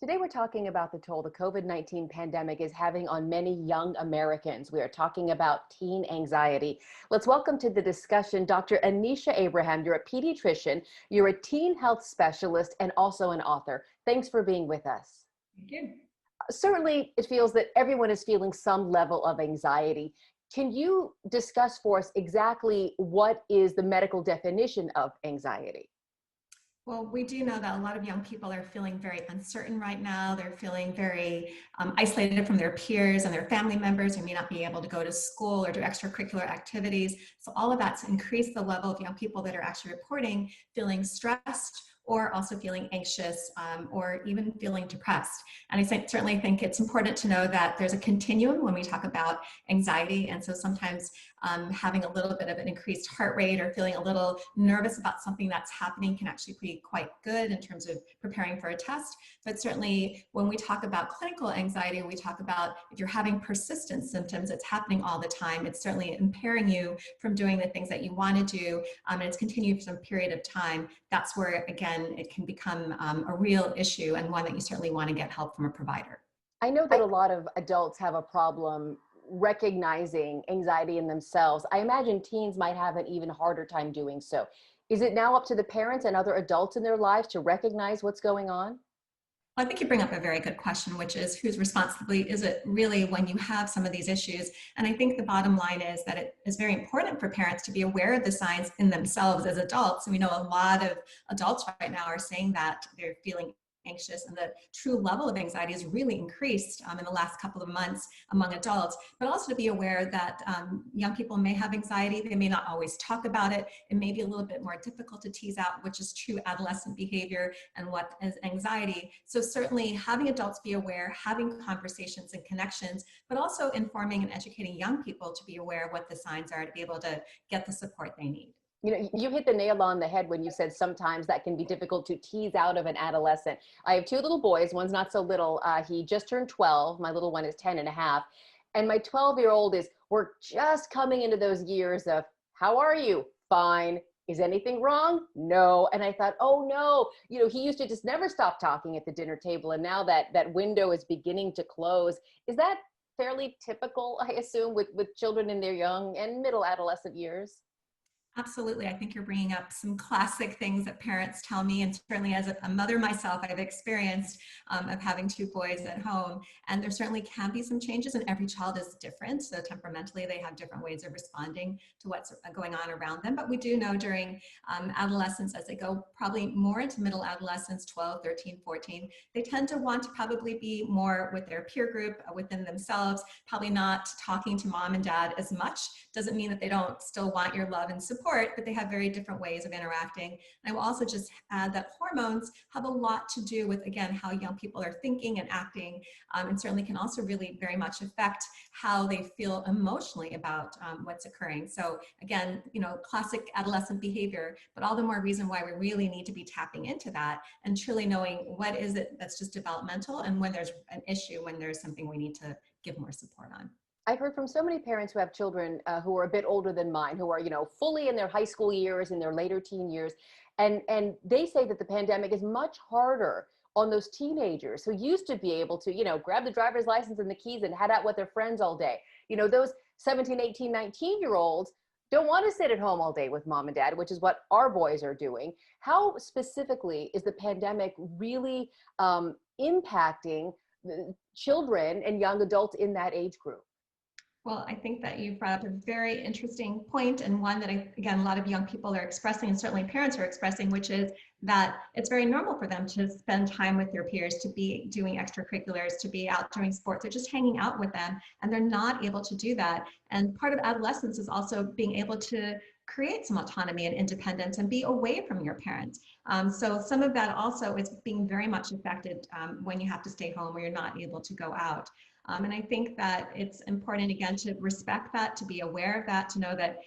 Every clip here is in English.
Today, we're talking about the toll the COVID-19 pandemic is having on many young Americans. We are talking about teen anxiety. Let's welcome to the discussion Dr. Anisha Abraham. You're a pediatrician, you're a teen health specialist, and also an author. Thanks for being with us. Thank you. Certainly, it feels that everyone is feeling some level of anxiety. Can you discuss for us exactly what is the medical definition of anxiety? Well, we do know that a lot of young people are feeling very uncertain right now. They're feeling very isolated from their peers and their family members who may not be able to go to school or do extracurricular activities. So all of that's increased the level of young people that are actually reporting feeling stressed or also feeling anxious or even feeling depressed. And I certainly think it's important to know that there's a continuum when we talk about anxiety. And so sometimes having a little bit of an increased heart rate or feeling a little nervous about something that's happening can actually be quite good in terms of preparing for a test. But certainly when we talk about clinical anxiety, we talk about if you're having persistent symptoms, it's happening all the time. It's certainly impairing you from doing the things that you want to do, and it's continued for some period of time. That's where, again, it can become a real issue and one that you certainly want to get help from a provider. I know that a lot of adults have a problem recognizing anxiety in themselves. I imagine teens might have an even harder time doing so. Is it now up to the parents and other adults in their lives to recognize what's going on? I think you bring up a very good question, which is whose responsibility is it really when you have some of these issues? And I think the bottom line is that it is very important for parents to be aware of the signs in themselves as adults. And we know a lot of adults right now are saying that they're feeling anxious, and the true level of anxiety has really increased in the last couple of months among adults, but also to be aware that young people may have anxiety. They may not always talk about it. It may be a little bit more difficult to tease out which is true adolescent behavior and what is anxiety. So certainly having adults be aware, having conversations and connections, but also informing and educating young people to be aware of what the signs are to be able to get the support they need. You know, you hit the nail on the head when you said sometimes that can be difficult to tease out of an adolescent. I have two little boys. One's not so little. He just turned 12. My little one is 10 and a half. And my 12-year-old we're just coming into those years of, how are you? Fine. Is anything wrong? No. And I thought, oh no, he used to just never stop talking at the dinner table. And now that window is beginning to close. Is that fairly typical, I assume, with children in their young and middle adolescent years? Absolutely. I think you're bringing up some classic things that parents tell me, and certainly as a mother myself, I've experienced of having two boys at home. And there certainly can be some changes, and every child is different. So temperamentally, they have different ways of responding to what's going on around them. But we do know during adolescence, as they go probably more into middle adolescence, 12, 13, 14, they tend to want to probably be more with their peer group within themselves, probably not talking to mom and dad as much. Doesn't mean that they don't still want your love and support, but they have very different ways of interacting. And I will also just add that hormones have a lot to do with, again, how young people are thinking and acting, and certainly can also really very much affect how they feel emotionally about what's occurring. So again, classic adolescent behavior, but all the more reason why we really need to be tapping into that and truly knowing what is it that's just developmental, and when there's an issue, when there's something we need to give more support on. I've heard from so many parents who have children who are a bit older than mine, who are, fully in their high school years, in their later teen years. And they say that the pandemic is much harder on those teenagers who used to be able to, grab the driver's license and the keys and head out with their friends all day. Those 17, 18, 19-year-olds don't want to sit at home all day with mom and dad, which is what our boys are doing. How specifically is the pandemic really impacting the children and young adults in that age group? Well, I think that you've brought up a very interesting point, and one that, again, a lot of young people are expressing, and certainly parents are expressing, which is that it's very normal for them to spend time with their peers, to be doing extracurriculars, to be out doing sports, or just hanging out with them, and they're not able to do that. And part of adolescence is also being able to create some autonomy and independence and be away from your parents. So some of that also is being very much affected when you have to stay home or you're not able to go out. And I think that it's important, again, to respect that, to be aware of that, to know that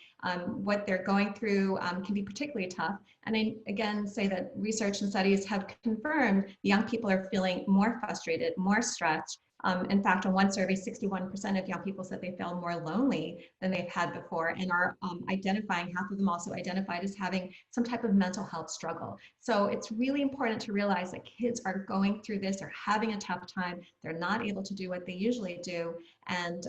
what they're going through can be particularly tough. And I, again, say that research and studies have confirmed young people are feeling more frustrated, more stressed, In fact, in one survey, 61% of young people said they felt more lonely than they've had before, and are identifying, half of them also identified as having some type of mental health struggle. So it's really important to realize that kids are going through this, they're having a tough time, they're not able to do what they usually do, and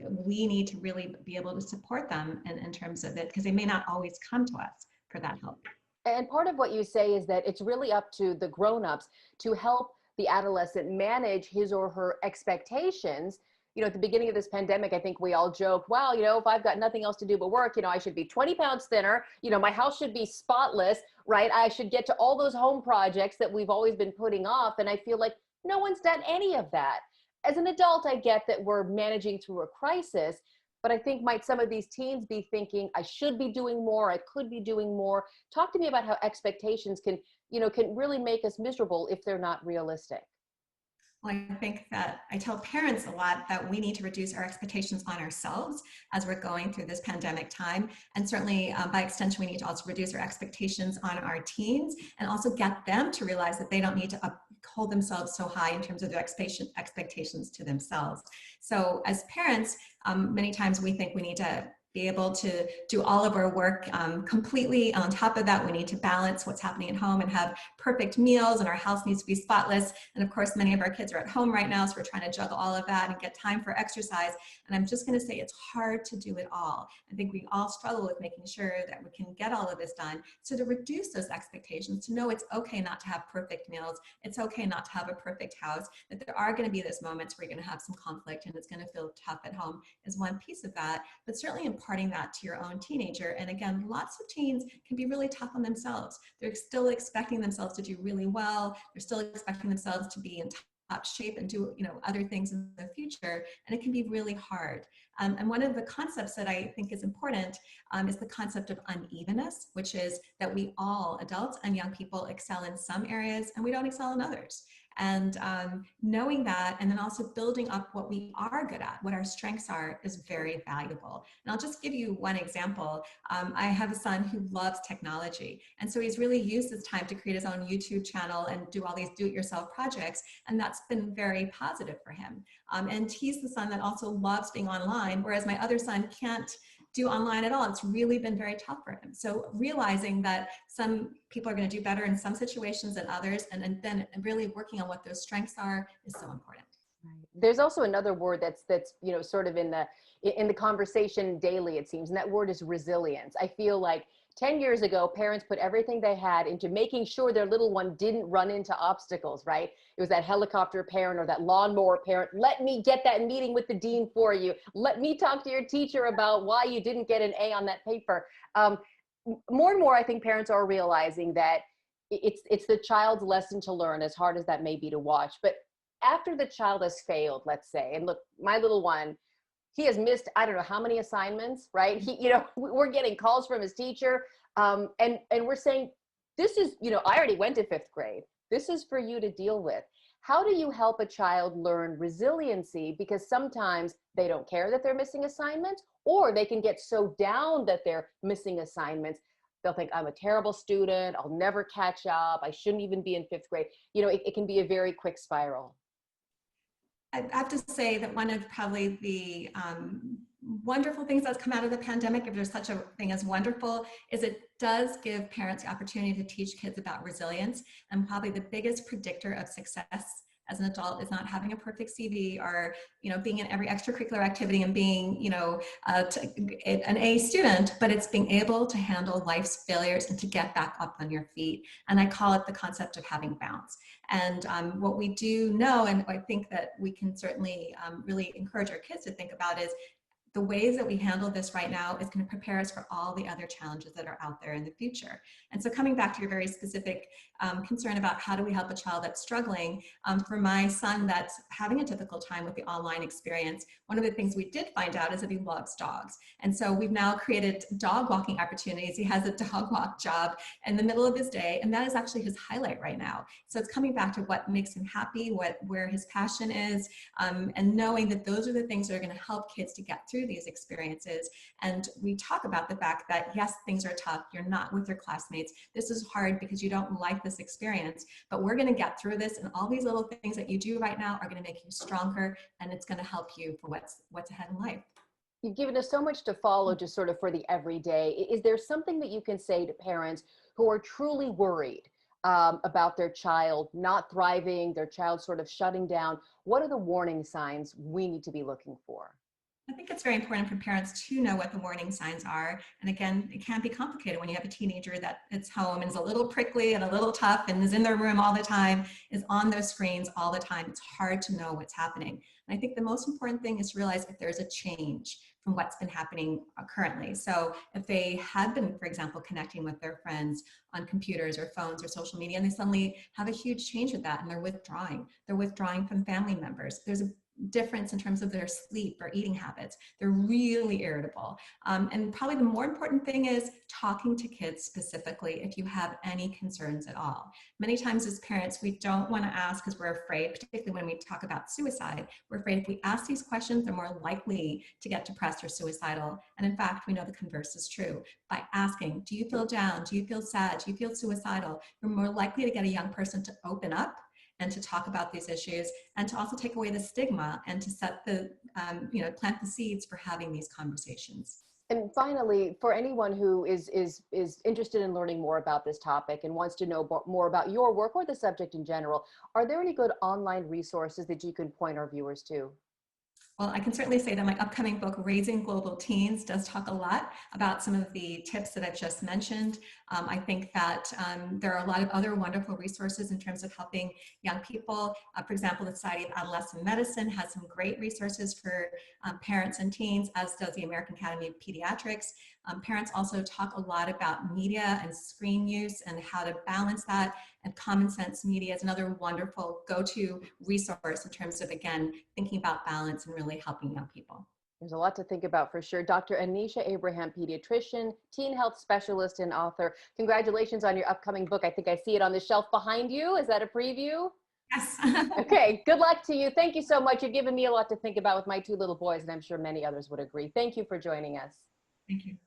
we need to really be able to support them in terms of it, because they may not always come to us for that help. And part of what you say is that it's really up to the grown-ups to help the adolescent manage his or her expectations. You know, at the beginning of this pandemic, I think we all joked, well, you know, if I've got nothing else to do but work, you know, I should be 20 pounds thinner, you know, my house should be spotless, right? I should get to all those home projects that we've always been putting off. And I feel like no one's done any of that. As an adult, I get that we're managing through a crisis, but I think might some of these teens be thinking, I should be doing more, I could be doing more. Talk to me about how expectations can, you know, can really make us miserable if they're not realistic. Well, I think that I tell parents a lot that we need to reduce our expectations on ourselves as we're going through this pandemic time. And certainly by extension, we need to also reduce our expectations on our teens, and also get them to realize that they don't need to hold themselves so high in terms of their expectations to themselves. So as parents, many times we think we need to be able to do all of our work completely. On top of that, we need to balance what's happening at home and have perfect meals, and our house needs to be spotless. And of course, many of our kids are at home right now, so we're trying to juggle all of that and get time for exercise. And I'm just going to say it's hard to do it all. I think we all struggle with making sure that we can get all of this done. So to reduce those expectations, to know it's okay not to have perfect meals, it's okay not to have a perfect house, that there are going to be those moments where you're going to have some conflict and it's going to feel tough at home, is one piece of that. But certainly imparting that to your own teenager. And again, lots of teens can be really tough on themselves. They're still expecting themselves to do really well. They're still expecting themselves to be in top shape and do, you know, other things in the future. And it can be really hard. And one of the concepts that I think is important is the concept of unevenness, which is that we all, adults and young people, excel in some areas and we don't excel in others. And knowing that, and then also building up what we are good at, what our strengths are, is very valuable. And I'll just give you one example. I have a son who loves technology. And so he's really used this time to create his own YouTube channel and do all these do-it-yourself projects. And that's been very positive for him. And he's the son that also loves being online, whereas my other son can't do online at all. It's really been very tough for him. So realizing that some people are going to do better in some situations than others, and then really working on what those strengths are, is so important. Right. There's also another word that's you know, sort of in the conversation daily, it seems, and that word is resilience. I feel like 10 years ago, parents put everything they had into making sure their little one didn't run into obstacles, right? It was that helicopter parent or that lawnmower parent. Let me get that meeting with the dean for you. Let me talk to your teacher about why you didn't get an A on that paper. More and more, I think parents are realizing that it's the child's lesson to learn, as hard as that may be to watch. But after the child has failed, let's say, and look, my little one, he has missed, I don't know how many assignments, right? He, you know, we're getting calls from his teacher, and we're saying, this is, you know, I already went to 5th grade. This is for you to deal with. How do you help a child learn resiliency? Because sometimes they don't care that they're missing assignments, or they can get so down that they're missing assignments. They'll think, I'm a terrible student. I'll never catch up. I shouldn't even be in 5th grade. You know, it can be a very quick spiral. I have to say that one of probably the wonderful things that's come out of the pandemic, if there's such a thing as wonderful, is it does give parents the opportunity to teach kids about resilience. And probably the biggest predictor of success as an adult is not having a perfect CV, or, you know, being in every extracurricular activity and being, you know, an A student, but it's being able to handle life's failures and to get back up on your feet. And I call it the concept of having bounce. And what we do know, and I think that we can certainly really encourage our kids to think about, is the ways that we handle this right now is going to prepare us for all the other challenges that are out there in the future. And so coming back to your very specific concern about how do we help a child that's struggling, for my son that's having a difficult time with the online experience, one of the things we did find out is that he loves dogs. And so we've now created dog walking opportunities. He has a dog walk job in the middle of his day, and that is actually his highlight right now. So it's coming back to what makes him happy, where his passion is, and knowing that those are the things that are going to help kids to get through through these experiences. And we talk about the fact that, yes, things are tough. You're not with your classmates. This is hard because you don't like this experience, but we're going to get through this. And all these little things that you do right now are going to make you stronger, and it's going to help you for what's ahead in life. You've given us so much to follow just sort of for the everyday. Is there something that you can say to parents who are truly worried about their child not thriving, their child sort of shutting down? What are the warning signs we need to be looking for? I think it's very important for parents to know what the warning signs are. And again, it can be complicated when you have a teenager that is home and is a little prickly and a little tough and is in their room all the time, is on those screens all the time. It's hard to know what's happening. And I think the most important thing is to realize if there's a change from what's been happening currently. So if they had been, for example, connecting with their friends on computers or phones or social media, and they suddenly have a huge change with that and they're withdrawing from family members. There's a difference in terms of their sleep or eating habits. They're really irritable. And probably the more important thing is talking to kids specifically if you have any concerns at all. Many times as parents, we don't want to ask because we're afraid, particularly when we talk about suicide. We're afraid if we ask these questions, they're more likely to get depressed or suicidal. And in fact, we know the converse is true. By asking, do you feel down? Do you feel sad? Do you feel suicidal? You're more likely to get a young person to open up and to talk about these issues, and to also take away the stigma and to set the, plant the seeds for having these conversations. And finally, for anyone who is interested in learning more about this topic and wants to know more about your work or the subject in general, are there any good online resources that you can point our viewers to? Well, I can certainly say that my upcoming book, Raising Global Teens, does talk a lot about some of the tips that I've just mentioned. I think that there are a lot of other wonderful resources in terms of helping young people. For example, the Society of Adolescent Medicine has some great resources for parents and teens, as does the American Academy of Pediatrics. Parents also talk a lot about media and screen use and how to balance that. And Common Sense Media is another wonderful go-to resource in terms of, again, thinking about balance and really helping young people. There's a lot to think about for sure. Dr. Anisha Abraham, pediatrician, teen health specialist, and author. Congratulations on your upcoming book. I think I see it on the shelf behind you. Is that a preview? Yes. Okay, good luck to you. Thank you so much. You've given me a lot to think about with my two little boys, and I'm sure many others would agree. Thank you for joining us. Thank you.